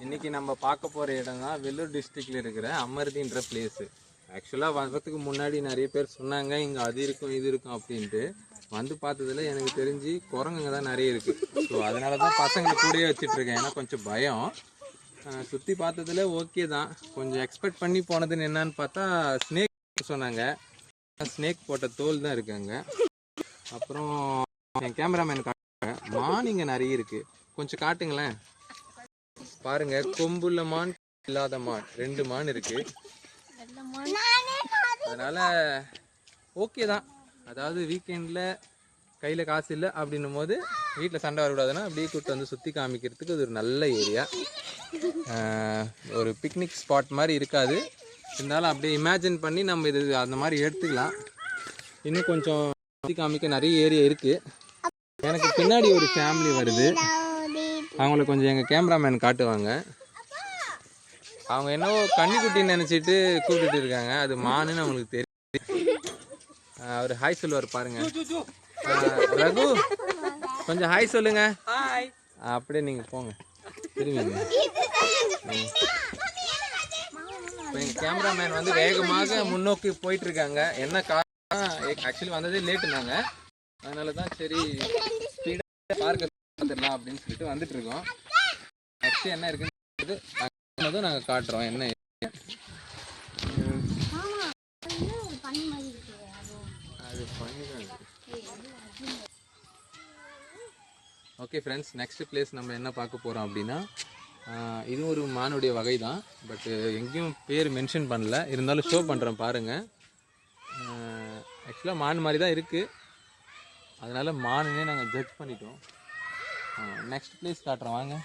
இன்னைக்கு நம்ம பார்க்க போகிற இடம் தான் வெள்ளூர் டிஸ்ட்ரிக்டில் இருக்கிற அமர்தின்ற பிளேஸு. ஆக்சுவலாக வரதுக்கு முன்னாடி நிறைய பேர் சொன்னாங்க இங்கே அது இருக்கும் இது இருக்கும் அப்படின்ட்டு. வந்து பார்த்ததுல எனக்கு தெரிஞ்சு குரங்குங்க தான் நிறைய இருக்குது. ஸோ அதனால தான் பசங்களை கூடயே வச்சிட்ருக்கேன். ஏன்னா கொஞ்சம் பயம். சுற்றி பார்த்ததுல ஓகே தான். கொஞ்சம் எக்ஸ்பெக்ட் பண்ணி போனதுன்னு என்னன்னு பார்த்தா ஸ்னேக் சொன்னாங்க. ஸ்னேக் போட்ட தோல் தான் இருக்காங்க. அப்புறம் என் கேமராமேன் காட்டுங்க, மான் இங்கே நிறைய இருக்குது. கொஞ்சம் காட்டுங்களேன். பாருங்க, கொம்புள்ள மான் இல்லாத மான் 2 மான் இருக்கு. அதனால ஓகே தான். அதாவது வீக்கெண்டில் கையில் காசு இல்லை அப்படின்னும் போது வீட்டில் சண்டை வரக்கூடாதுன்னா அப்படியே கூப்பிட்டு வந்து சுற்றி காமிக்கிறதுக்கு அது ஒரு நல்ல ஏரியா. ஒரு பிக்னிக் ஸ்பாட் மாதிரி இருக்காது, இருந்தாலும் அப்படியே இமேஜின் பண்ணி நம்ம இது அந்த மாதிரி எடுத்துக்கலாம். இன்னும் கொஞ்சம் சுற்றி காமிக்க நிறைய ஏரியா இருக்குது. எனக்கு பின்னாடி ஒரு ஃபேமிலி வருது, அவங்கள கொஞ்சம் எங்கள் கேமராமேன் காட்டுவாங்க. அவங்க என்னவோ கன்னிக்குட்டின்னு நினச்சிட்டு கூப்பிட்டுட்டு இருக்காங்க, அது மானுன்னு அவங்களுக்கு தெரியும். அவர் ஹாய் சொல்லுவார் பாருங்க. ரகு கொஞ்சம் ஹாய் சொல்லுங்க. அப்படியே நீங்கள் போங்க திரும்பிங்க. இப்போ எங்கள் கேமராமேன் வந்து வேகமாக முன்னோக்கி போயிட்டு இருக்காங்க. என்ன காரணம், ஆக்சுவலி வந்ததே லேட்டுனாங்க, அதனால தான் சரி ஸ்பீடாக பார்க்க பார்த்துடலாம் அப்படின்னு சொல்லிட்டு வந்துட்டு இருக்கோம். நெக்ஸ்ட் என்ன இருக்குன்னு நாங்கள் காட்டுறோம். என்ன அது பண்ணிதான். ஓகே ஃப்ரெண்ட்ஸ், நெக்ஸ்ட் பிளேஸ் நம்ம என்ன பார்க்க போகிறோம் அப்படின்னா, இது ஒரு மானுடைய வகை தான். பட்டு எங்கேயும் பேர் மென்ஷன் பண்ணல, இருந்தாலும் ஷோ பண்ணுறேன் பாருங்கள். ஆக்சுவலாக மான் மாதிரி தான் இருக்குது, அதனால் மானுன்னே நாங்கள் ஜட்ஜ் பண்ணிட்டோம். நெக்ஸ்ட் பிளேஸ் காட்டுறோம் வாங்க.